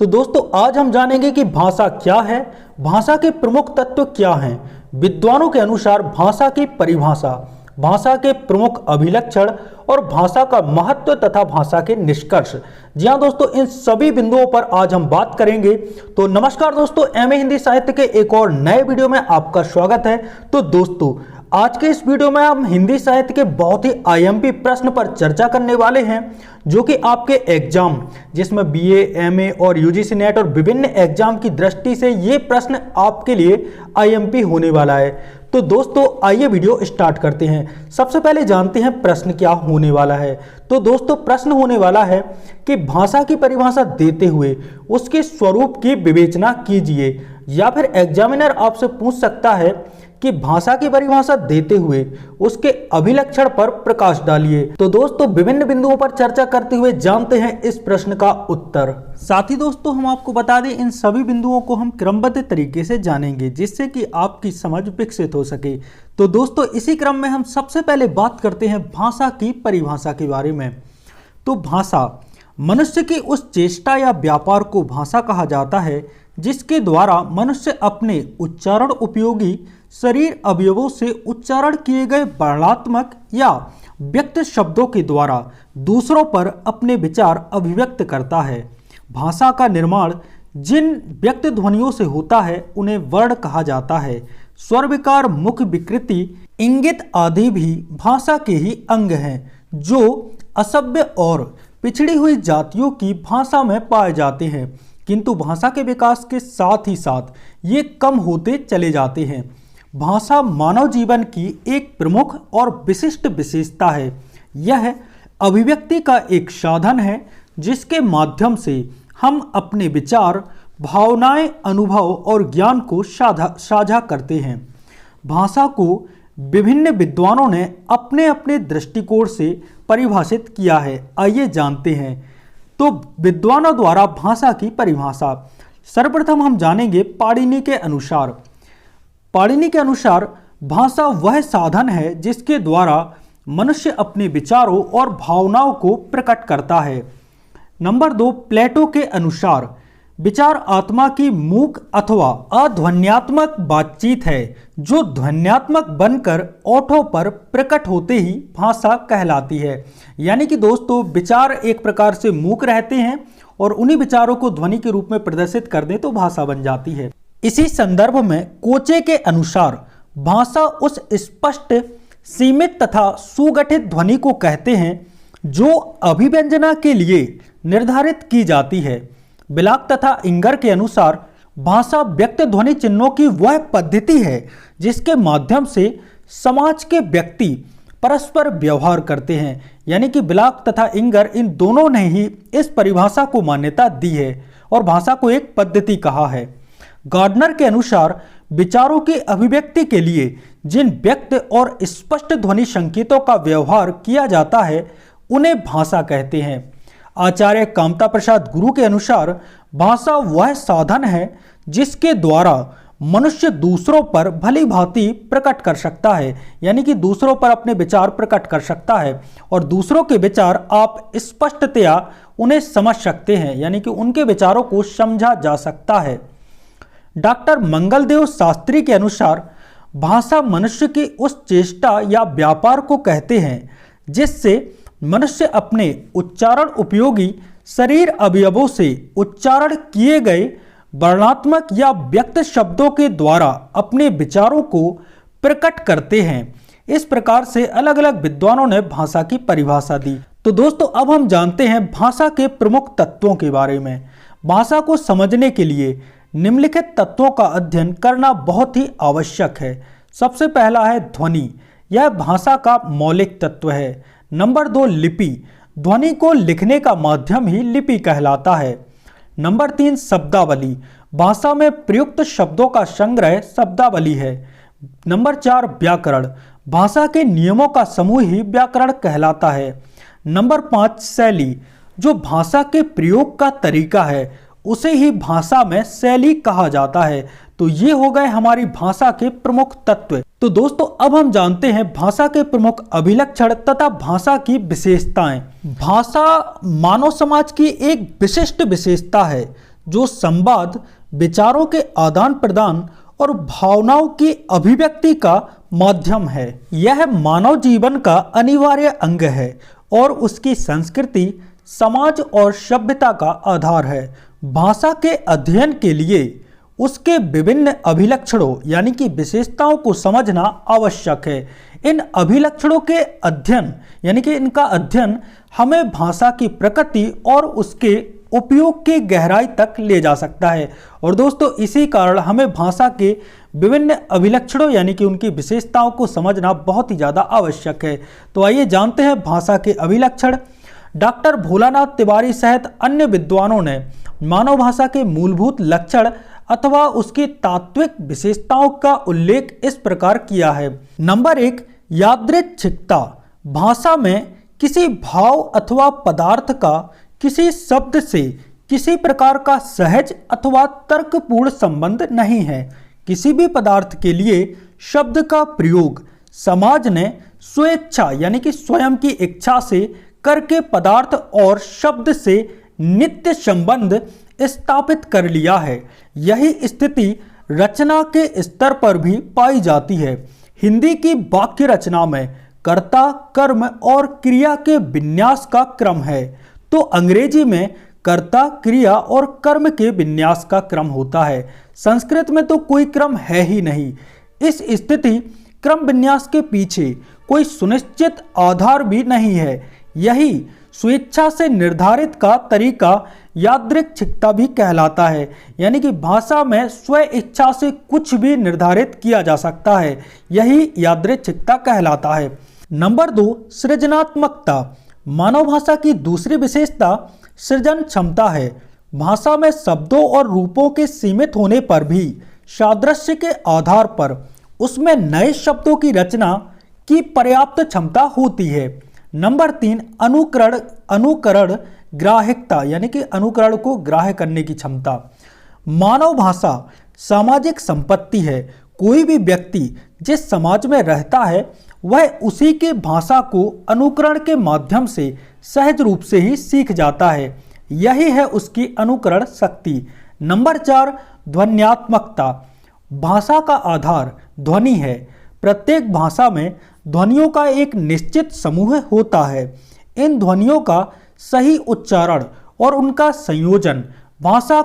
तो दोस्तों आज हम जानेंगे कि भाषा क्या है, भाषा के प्रमुख तत्व क्या हैं, विद्वानों के अनुसार भाषा की परिभाषा, भाषा के प्रमुख अभिलक्षण और भाषा का महत्व तथा भाषा के निष्कर्ष। जी हाँ दोस्तों, इन सभी बिंदुओं पर आज हम बात करेंगे। तो नमस्कार दोस्तों, एमए हिंदी साहित्य के एक और नए वीडियो में आपका स्वागत है। तो दोस्तों आज के इस वीडियो में हम हिंदी साहित्य के बहुत ही आईएमपी प्रश्न पर चर्चा करने वाले हैं, जो कि आपके एग्जाम जिसमें बीए, एमए और यूजीसी नेट और विभिन्न एग्जाम की दृष्टि से ये प्रश्न आपके लिए आईएमपी होने वाला है। तो दोस्तों आइए वीडियो स्टार्ट करते हैं। सबसे पहले जानते हैं प्रश्न क्या होने वाला है। तो दोस्तों प्रश्न होने वाला है कि भाषा की परिभाषा देते हुए उसके स्वरूप की विवेचना कीजिए, या फिर एग्जामिनर आपसे पूछ सकता है कि भाषा की परिभाषा देते हुए उसके अभिलक्षण पर प्रकाश डालिए। तो दोस्तों विभिन्न बिंदुओं पर चर्चा करते हुए जानते हैं इस प्रश्न का उत्तर। साथ ही दोस्तों हम आपको बता दें, इन सभी बिंदुओं को हम क्रमबद्ध तरीके से जानेंगे जिससे कि आपकी समझ विकसित हो सके। तो दोस्तों इसी क्रम में हम सबसे पहले बात करते हैं भाषा की परिभाषा के बारे में। तो भाषा मनुष्य की उस चेष्टा या व्यापार को भाषा कहा जाता है जिसके द्वारा मनुष्य अपने उच्चारण उपयोगी शरीर अवयवों से उच्चारण किए गए वर्णात्मक या व्यक्त शब्दों के द्वारा दूसरों पर अपने विचार अभिव्यक्त करता है। भाषा का निर्माण जिन व्यक्त ध्वनियों से होता है उन्हें वर्ण कहा जाता है। स्वर विकार, मुख विकृति, इंगित आदि भी भाषा के ही अंग हैं, जो असभ्य और पिछड़ी हुई जातियों की भाषा में पाए जाते हैं, किंतु भाषा के विकास के साथ ही साथ ये कम होते चले जाते हैं। भाषा मानव जीवन की एक प्रमुख और विशिष्ट विशेषता है। यह अभिव्यक्ति का एक साधन है जिसके माध्यम से हम अपने विचार, भावनाएं, अनुभव और ज्ञान को साझा करते हैं। भाषा को विभिन्न विद्वानों ने अपने अपने दृष्टिकोण से परिभाषित किया है। आइए जानते हैं। तो विद्वानों द्वारा भाषा की परिभाषा सर्वप्रथम हम जानेंगे पाणिनि के अनुसार। पाणिनि के अनुसार भाषा वह साधन है जिसके द्वारा मनुष्य अपने विचारों और भावनाओं को प्रकट करता है। नंबर 2, प्लेटो के अनुसार विचार आत्मा की मूक अथवा अध्वन्यात्मक बातचीत है जो ध्वन्यात्मक बनकर ओठों पर प्रकट होते ही भाषा कहलाती है। यानी कि दोस्तों विचार एक प्रकार से मूक रहते हैं और उन्हीं विचारों को ध्वनि के रूप में प्रदर्शित कर दें तो भाषा बन जाती है। इसी संदर्भ में कोचे के अनुसार भाषा उस स्पष्ट, सीमित तथा सुगठित ध्वनि को कहते हैं जो अभिव्यंजना के लिए निर्धारित की जाती है। बिलाक तथा इंगर के अनुसार भाषा व्यक्त ध्वनि चिन्हों की वह पद्धति है जिसके माध्यम से समाज के व्यक्ति परस्पर व्यवहार करते हैं। यानी कि बिलाक तथा इंगर इन दोनों ने ही इस परिभाषा को मान्यता दी है और भाषा को एक पद्धति कहा है। गार्डनर के अनुसार विचारों की अभिव्यक्ति के लिए जिन व्यक्त और स्पष्ट ध्वनि संकेतों का व्यवहार किया जाता है उन्हें भाषा कहते हैं। आचार्य कामता प्रसाद गुरु के अनुसार भाषा वह साधन है जिसके द्वारा मनुष्य दूसरों पर भली भांति प्रकट कर सकता है। यानी कि दूसरों पर अपने विचार प्रकट कर सकता है और दूसरों के विचार आप स्पष्टतया उन्हें समझ सकते हैं, यानी कि उनके विचारों को समझा जा सकता है। डॉक्टर मंगलदेव शास्त्री के अनुसार भाषा मनुष्य की उस चेष्टा या व्यापार को कहते हैं जिससे मनुष्य अपने उच्चारण उपयोगी शरीर अवयवों से उच्चारण किए गए वर्णात्मक या व्यक्त शब्दों के द्वारा अपने विचारों को प्रकट करते हैं। इस प्रकार से अलग अलग विद्वानों ने भाषा की परिभाषा दी। तो दोस्तों अब हम जानते हैं भाषा के प्रमुख तत्वों के बारे में। भाषा को समझने के लिए निम्नलिखित तत्वों का अध्ययन करना बहुत ही आवश्यक है। सबसे पहला है ध्वनि, यह भाषा का मौलिक तत्व है। नंबर 2, लिपि, ध्वनि को लिखने का माध्यम ही लिपि कहलाता है। नंबर 3, शब्दावली, भाषा में प्रयुक्त शब्दों का संग्रह शब्दावली है। नंबर 4, व्याकरण, भाषा के नियमों का समूह ही व्याकरण कहलाता है। नंबर 5, शैली, जो भाषा के प्रयोग का तरीका है उसे ही भाषा में शैली कहा जाता है। तो ये हो गए हमारी भाषा के प्रमुख तत्व। तो दोस्तों अब हम जानते हैं भाषा के प्रमुख अभिलक्षण तथा भाषा की विशेषताएं। भाषा मानव समाज की एक विशिष्ट विशेषता है जो संवाद, विचारों के आदान प्रदान और भावनाओं की अभिव्यक्ति का माध्यम है। यह मानव जीवन का अनिवार्य अंग है और उसकी संस्कृति, समाज और सभ्यता का आधार है। भाषा के अध्ययन के लिए उसके विभिन्न अभिलक्षणों यानी कि विशेषताओं को समझना आवश्यक है। इन अभिलक्षणों के अध्ययन यानी कि इनका अध्ययन हमें भाषा की प्रकृति और उसके उपयोग की गहराई तक ले जा सकता है। और दोस्तों, इसी कारण हमें भाषा के विभिन्न अभिलक्षणों यानी कि उनकी विशेषताओं को समझना बहुत ही ज़्यादा आवश्यक है। तो आइए जानते हैं भाषा के अभिलक्षण। डॉक्टर भोलानाथ तिवारी सहित अन्य विद्वानों ने मानव भाषा के मूलभूत लक्षण अथवा उसकी तात्विक विशेषताओं का उल्लेख इस प्रकार किया है। नंबर 1, यादृच्छिकता। भाषा में किसी भाव अथवा पदार्थ का किसी शब्द से किसी प्रकार का सहज अथवा तर्कपूर्ण संबंध नहीं है। किसी भी पदार्थ के लिए शब्द का प्रयोग समाज ने स्वेच्छा यानी कि स्वयं की इच्छा से करके पदार्थ और शब्द से नित्य संबंध स्थापित कर लिया है। यही स्थिति रचना के स्तर पर भी पाई जाती है। हिंदी की वाक्य रचना में कर्ता, कर्म और क्रिया के विन्यास का क्रम है, तो अंग्रेजी में कर्ता, क्रिया और कर्म के विन्यास का क्रम होता है। संस्कृत में तो कोई क्रम है ही नहीं। इस स्थिति क्रम विन्यास के पीछे कोई सुनिश्चित आधार भी नहीं है। यही स्वेच्छा से निर्धारित का तरीका यादृच्छिकता भी कहलाता है, यानी कि भाषा में स्व इच्छा से कुछ भी निर्धारित किया जा सकता है। यही यादृच्छिकता कहलाता है। नंबर 2, सृजनात्मकता। मानव भाषा की दूसरी विशेषता सृजन क्षमता है। भाषा में शब्दों और रूपों के सीमित होने पर भी सादृश्य के आधार पर उसमें नए शब्दों की रचना की पर्याप्त क्षमता होती है। नंबर 3, अनुकरण ग्राह्यता यानी कि अनुकरण को ग्राह्य करने की क्षमता। मानव भाषा सामाजिक संपत्ति है। कोई भी व्यक्ति जिस समाज में रहता है वह उसी के भाषा को अनुकरण के माध्यम से सहज रूप से ही सीख जाता है। यही है उसकी अनुकरण शक्ति। नंबर 4, ध्वन्यात्मकता। भाषा का आधार ध्वनि है। प्रत्येक भाषा में ध्वनियों का एक निश्चित समूह होता है। इन ध्वनियों का सही उच्चारण और उनका संयोजन भाषा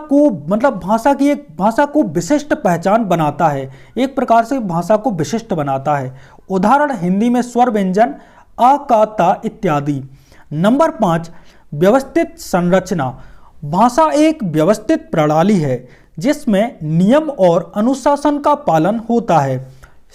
को विशिष्ट पहचान बनाता है। एक प्रकार से भाषा को विशिष्ट बनाता है। उदाहरण हिंदी में स्वर व्यंजन आ, का, ता इत्यादि। नंबर 5, व्यवस्थित संरचना। भाषा एक व्यवस्थित प्रणाली है जिसमें नियम और अनुशासन का पालन होता है।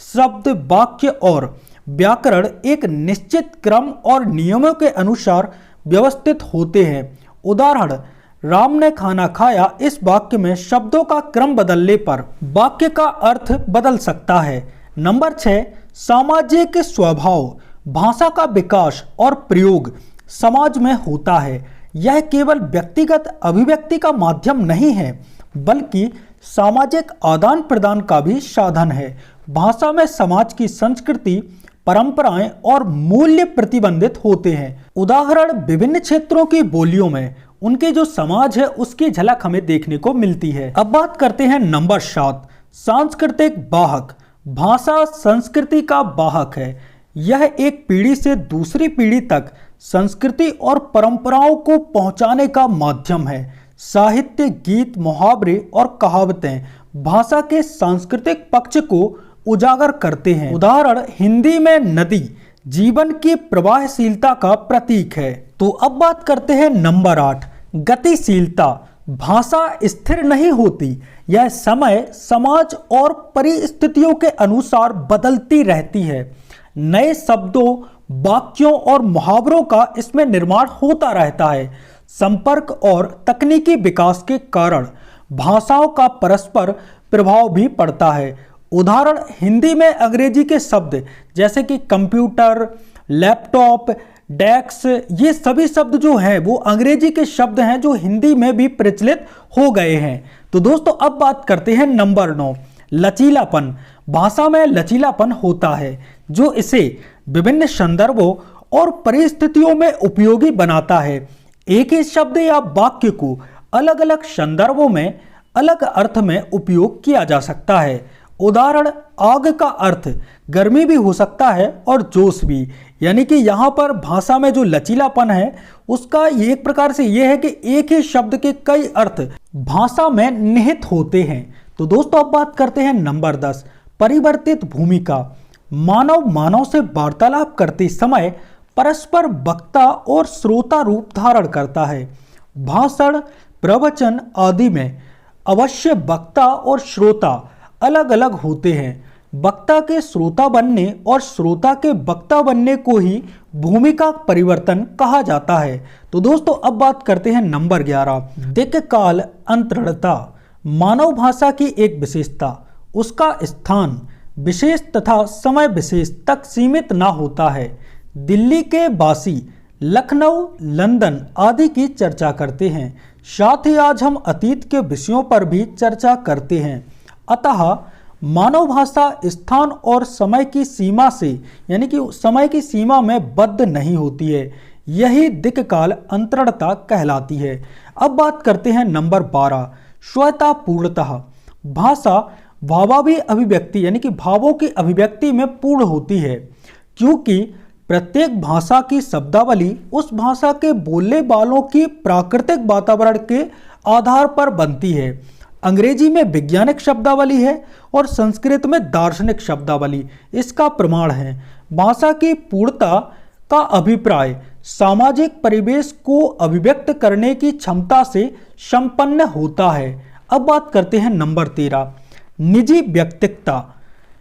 शब्द, वाक्य और व्याकरण एक निश्चित क्रम और नियमों के अनुसार व्यवस्थित होते हैं। उदाहरण, राम ने खाना खाया। इस वाक्य में शब्दों का क्रम बदलने पर वाक्य का अर्थ बदल सकता है। नंबर 6, सामाजिक स्वभाव। भाषा का विकास और प्रयोग समाज में होता है। यह केवल व्यक्तिगत अभिव्यक्ति का माध्यम नहीं है बल्कि सामाजिक आदान प्रदान का भी साधन है। भाषा में समाज की संस्कृति, परंपराएं और मूल्य प्रतिबंधित होते हैं। उदाहरण, विभिन्न क्षेत्रों की बोलियों में उनके जो समाज है उसकी झलक हमें देखने को मिलती है। अब बात करते हैं नंबर 7, सांस्कृतिक वाहक। भाषा संस्कृति का वाहक है। यह एक पीढ़ी से दूसरी पीढ़ी तक संस्कृति और परंपराओं को पहुंचाने का माध्यम है। साहित्य, गीत, मुहावरे और कहावतें भाषा के सांस्कृतिक पक्ष को उजागर करते हैं। उदाहरण, हिंदी में नदी जीवन की प्रवाहशीलता का प्रतीक है। तो अब बात करते हैं नंबर 8, गतिशीलता। भाषा स्थिर नहीं होती। यह समय, समाज और परिस्थितियों के अनुसार बदलती रहती है। नए शब्दों, वाक्यों और मुहावरों का इसमें निर्माण होता रहता है। संपर्क और तकनीकी विकास के कारण भाषाओं का परस्पर प्रभाव भी पड़ता है। उदाहरण, हिंदी में अंग्रेजी के शब्द जैसे कि कंप्यूटर, लैपटॉप, डेस्क, ये सभी शब्द जो हैं वो अंग्रेजी के शब्द हैं जो हिंदी में भी प्रचलित हो गए हैं। तो दोस्तों अब बात करते हैं नंबर 9, लचीलापन। भाषा में लचीलापन होता है जो इसे विभिन्न संदर्भों और परिस्थितियों में उपयोगी बनाता है। एक ही शब्द या वाक्य को अलग अलग संदर्भों में अलग अर्थ में उपयोग किया जा सकता है। उदाहरण, आग का अर्थ गर्मी भी हो सकता है और जोश भी, यानी कि यहाँ पर भाषा में जो लचीलापन है उसका एक प्रकार से ये है कि एक ही शब्द के कई अर्थ भाषा में निहित होते हैं। तो दोस्तों अब बात करते हैं नंबर 10, परिवर्तित भूमिका। मानव से वार्तालाप करते समय परस्पर वक्ता और श्रोता रूप धारण करता है। भाषण, प्रवचन आदि में अवश्य वक्ता और श्रोता अलग अलग होते हैं। वक्ता के श्रोता बनने और श्रोता के वक्ता बनने को ही भूमिका परिवर्तन कहा जाता है। तो दोस्तों अब बात करते हैं नंबर 11, दिक् काल अंतरणता। मानव भाषा की एक विशेषता उसका स्थान विशेष तथा समय विशेष तक सीमित ना होता है। दिल्ली के वासी लखनऊ, लंदन आदि की चर्चा करते हैं। साथ ही आज हम अतीत के विषयों पर भी चर्चा करते हैं। अतः मानव भाषा स्थान और समय की सीमा से, यानी कि समय की सीमा में बद्ध नहीं होती है। यही दिक् काल अंतरणता कहलाती है। अब बात करते हैं नंबर 12, स्वयता पूर्णतः। भाषा भावावी अभिव्यक्ति, यानी कि भावों की अभिव्यक्ति में पूर्ण होती है, क्योंकि प्रत्येक भाषा की शब्दावली उस भाषा के बोलने वालों की प्राकृतिक वातावरण के आधार पर बनती है। अंग्रेजी में वैज्ञानिक शब्दावली है और संस्कृत में दार्शनिक शब्दावली इसका प्रमाण है। भाषा की पूर्णता का अभिप्राय सामाजिक परिवेश को अभिव्यक्त करने की क्षमता से संपन्न होता है। अब बात करते हैं नंबर 13, निजी व्यक्तिकता,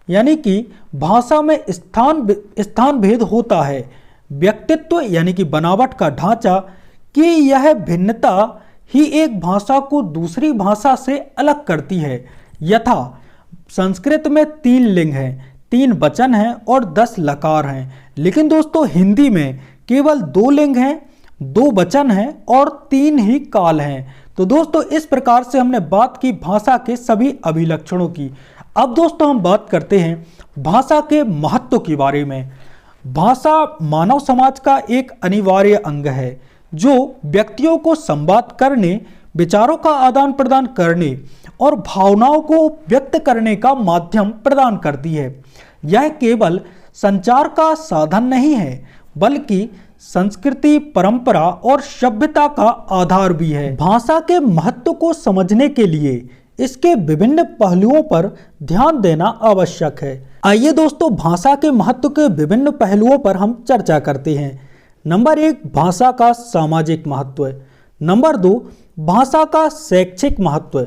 यानी कि भाषा में स्थान भेद होता है। व्यक्तित्व यानी कि बनावट का ढांचा कि यह भिन्नता ही एक भाषा को दूसरी भाषा से अलग करती है। यथा संस्कृत में 3 लिंग हैं, 3 वचन हैं और 10 लकार हैं, लेकिन दोस्तों हिंदी में केवल 2 लिंग हैं, 2 वचन हैं और 3 ही काल हैं। तो दोस्तों इस प्रकार से हमने बात की भाषा के सभी अभिलक्षणों की। अब दोस्तों हम बात करते हैं भाषा के महत्व के बारे में। भाषा मानव समाज का एक अनिवार्य अंग है जो व्यक्तियों को संवाद करने, विचारों का आदान प्रदान करने और भावनाओं को व्यक्त करने का माध्यम प्रदान करती है। यह केवल संचार का साधन नहीं है, बल्कि संस्कृति, परंपरा और सभ्यता का आधार भी है। भाषा के महत्व को समझने के लिए इसके विभिन्न पहलुओं पर ध्यान देना आवश्यक है। आइए दोस्तों भाषा के महत्व के विभिन्न पहलुओं पर हम चर्चा करते हैं। नंबर 1, भाषा का सामाजिक महत्व। नंबर 2, भाषा का शैक्षिक महत्व।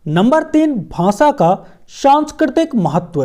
नंबर 3, भाषा का सांस्कृतिक महत्व।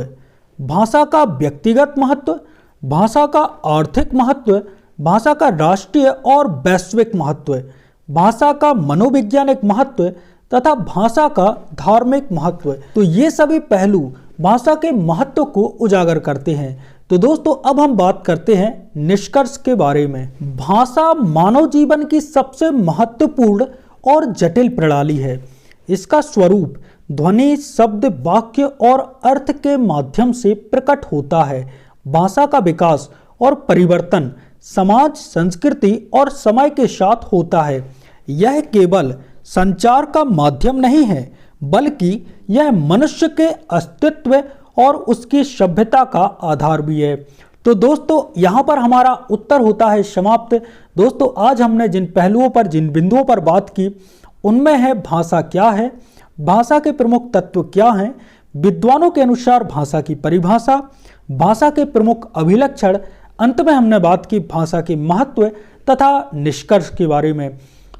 भाषा का व्यक्तिगत महत्व, भाषा का आर्थिक महत्व, भाषा का राष्ट्रीय और वैश्विक महत्व, भाषा का मनोवैज्ञानिक महत्व तथा भाषा का धार्मिक महत्व। तो ये सभी पहलू भाषा के महत्व को उजागर करते हैं। तो दोस्तों अब हम बात करते हैं निष्कर्ष के बारे में। भाषा मानव जीवन की सबसे महत्वपूर्ण और जटिल प्रणाली है। इसका स्वरूप ध्वनि, शब्द, वाक्य और अर्थ के माध्यम से प्रकट होता है। भाषा का विकास और परिवर्तन समाज, संस्कृति और समय के साथ होता है। यह केवल संचार का माध्यम नहीं है, बल्कि यह मनुष्य के अस्तित्व और उसकी सभ्यता का आधार भी है। तो दोस्तों यहाँ पर हमारा उत्तर होता है समाप्त। दोस्तों आज हमने जिन पहलुओं पर, जिन बिंदुओं पर बात की, उनमें है भाषा क्या है, भाषा के प्रमुख तत्व क्या हैं, विद्वानों के अनुसार भाषा की परिभाषा, भाषा के प्रमुख अभिलक्षण, अंत में हमने बात की भाषा के महत्व तथा निष्कर्ष के बारे में।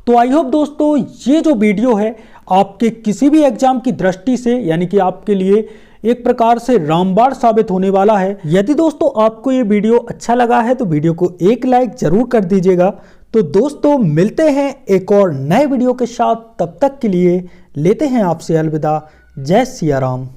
तो आई होप दोस्तों ये जो वीडियो है आपके किसी भी एग्जाम की दृष्टि से, यानी कि आपके लिए एक प्रकार से रामबाण साबित होने वाला है। यदि दोस्तों आपको ये वीडियो अच्छा लगा है तो वीडियो को एक लाइक जरूर कर दीजिएगा। तो दोस्तों मिलते हैं एक और नए वीडियो के साथ, तब तक के लिए लेते हैं आपसे अलविदा। जय सिया राम।